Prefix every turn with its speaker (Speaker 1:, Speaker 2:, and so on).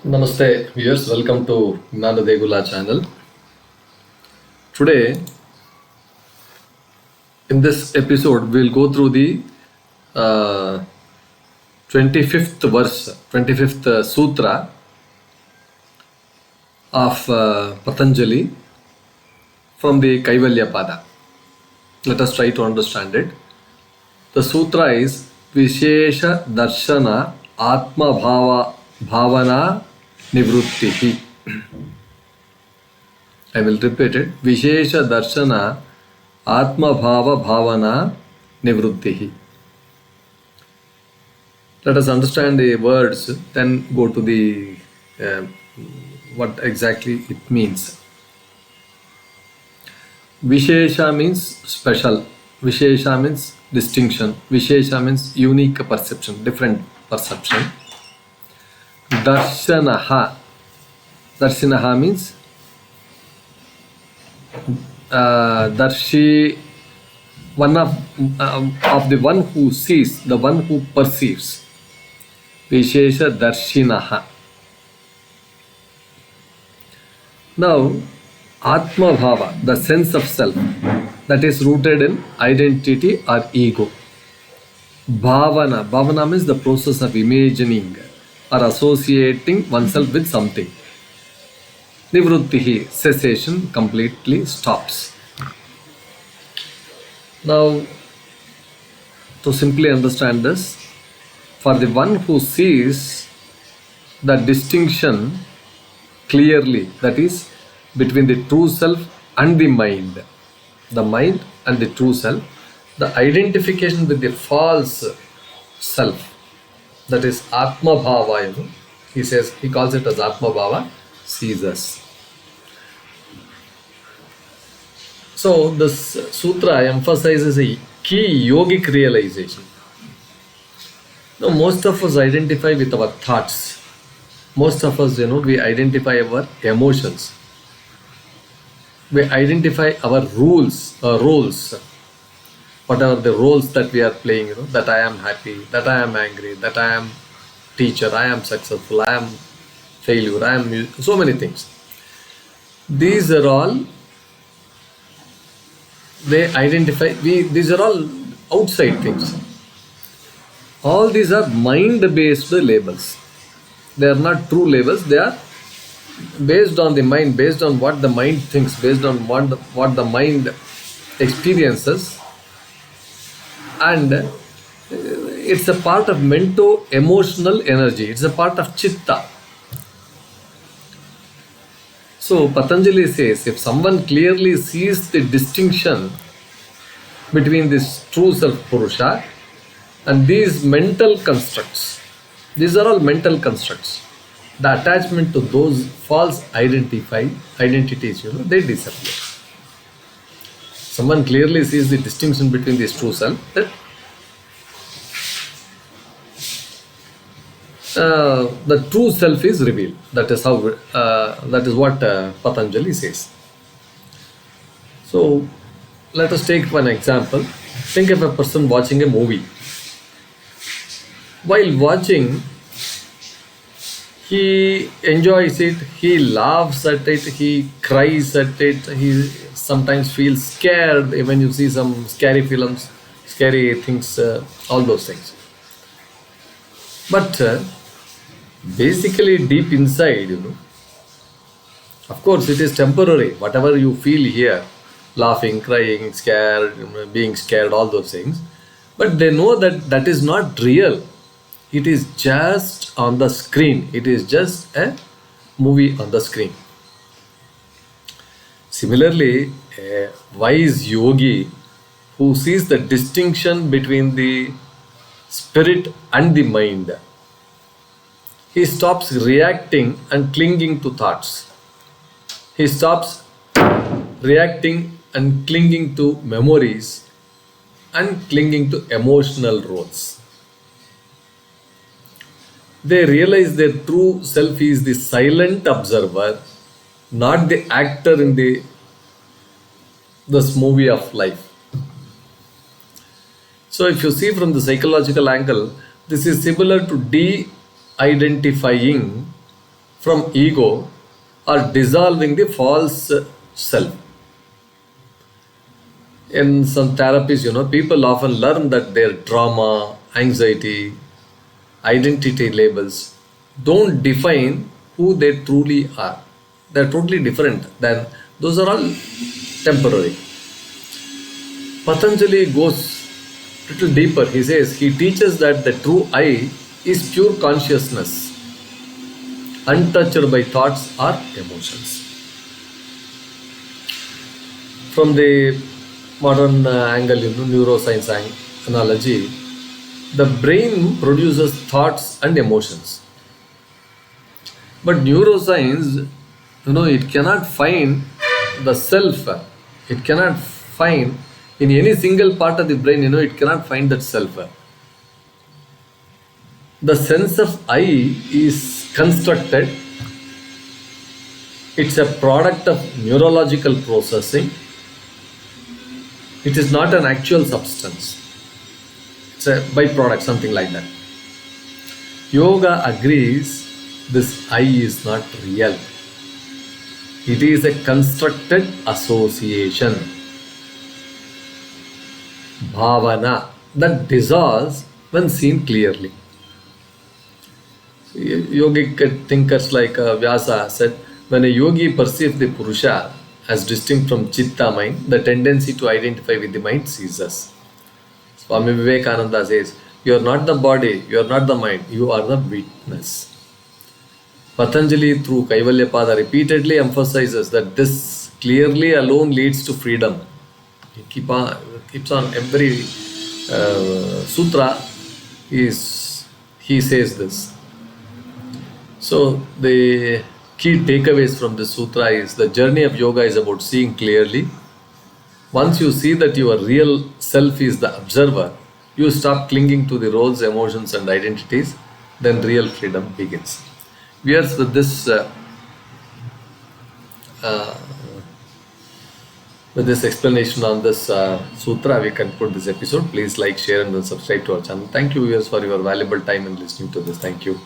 Speaker 1: Namaste viewers, welcome to Gnana channel. Today, in this episode, we'll go through the uh, 25th verse, 25th sutra of Patanjali from the Kaivalya Pada. Let us try to understand it. The sutra is viśeṣadarśinaḥ ātma-bhāva-bhāvanā-nivṛttiḥ. I will repeat it. viśeṣadarśinaḥ ātma-bhāva-bhāvanā-nivṛttiḥ. Let us understand the words, then go to the what exactly it means. Viśeṣa means special. Viśeṣa means distinction. Viśeṣa means unique perception, different perception. Darśinaḥ. Darśinaḥ means one of the one who sees, the one who perceives. Viśeṣadarśinaḥ. Now, ātma-bhāva, the sense of self, that is rooted in identity or ego. Bhavana means the process of imagining or associating oneself with something. Nivṛttiḥ, cessation, completely stops. Now, to simply understand this, for the one who sees the distinction clearly, that is between the true self and the mind and the true self, the identification with the false self, that is ātma-bhāva, he calls it as ātma-bhāva, ceases. So this sutra emphasizes a key yogic realization. Now most of us identify with our thoughts. Most of us, we identify our emotions. We identify our roles, whatever the roles that we are playing, that I am happy, that I am angry, that I am teacher, I am successful, I am failure, I am so many things. These are all, these are all outside things. All these are mind-based labels. They are not true labels, they are based on the mind, based on what the mind thinks, based on what the mind experiences, and it's a part of mento-emotional energy, it's a part of Chitta. So Patanjali says, if someone clearly sees the distinction between this true self Purusha and these mental constructs, these are all mental constructs. The attachment to those false identities, they disappear. Someone clearly sees the distinction between this true self, that the true self is revealed. That is how. That is what Patanjali says. So, let us take one example. Think of a person watching a movie. While watching, he enjoys it, he laughs at it, he cries at it, he sometimes feels scared when you see some scary films, scary things, all those things. But basically deep inside, of course it is temporary. Whatever you feel here, laughing, crying, scared, being scared, all those things, but they know that that is not real. It is just on the screen. It is just a movie on the screen. Similarly, a wise yogi who sees the distinction between the spirit and the mind, he stops reacting and clinging to thoughts. He stops reacting and clinging to memories and clinging to emotional roles. They realize their true self is the silent observer, not the actor in this movie of life. So if you see from the psychological angle, this is similar to de-identifying from ego or dissolving the false self. In some therapies, people often learn that their trauma, anxiety, identity labels don't define who they truly are. They're totally different. Then those are all temporary. Patanjali goes a little deeper. He says, he teaches that the true I is pure consciousness, untouched by thoughts or emotions. From the modern angle, neuroscience analogy, the brain produces thoughts and emotions. But neuroscience, it cannot find the self. It cannot find in any single part of the brain, it cannot find that self. The sense of I is constructed. It's a product of neurological processing. It is not an actual substance. It's a byproduct, something like that. Yoga agrees this I is not real. It is a constructed association, bhavana, that dissolves when seen clearly. Yogic thinkers like Vyasa said, when a yogi perceives the Purusha as distinct from Chitta mind, the tendency to identify with the mind ceases. Swami Vivekananda says, you are not the body, you are not the mind, you are the witness. Patanjali through Kaivalya Pada repeatedly emphasizes that this clearly alone leads to freedom. He keeps on every sutra, he says this. So the key takeaways from this sutra is the journey of yoga is about seeing clearly. Once you see that your real self is the observer, you stop clinging to the roles, emotions and identities, then real freedom begins. Viewers, with this explanation on this sutra, we conclude this episode. Please like, share and then subscribe to our channel. Thank you viewers for your valuable time in listening to this. Thank you.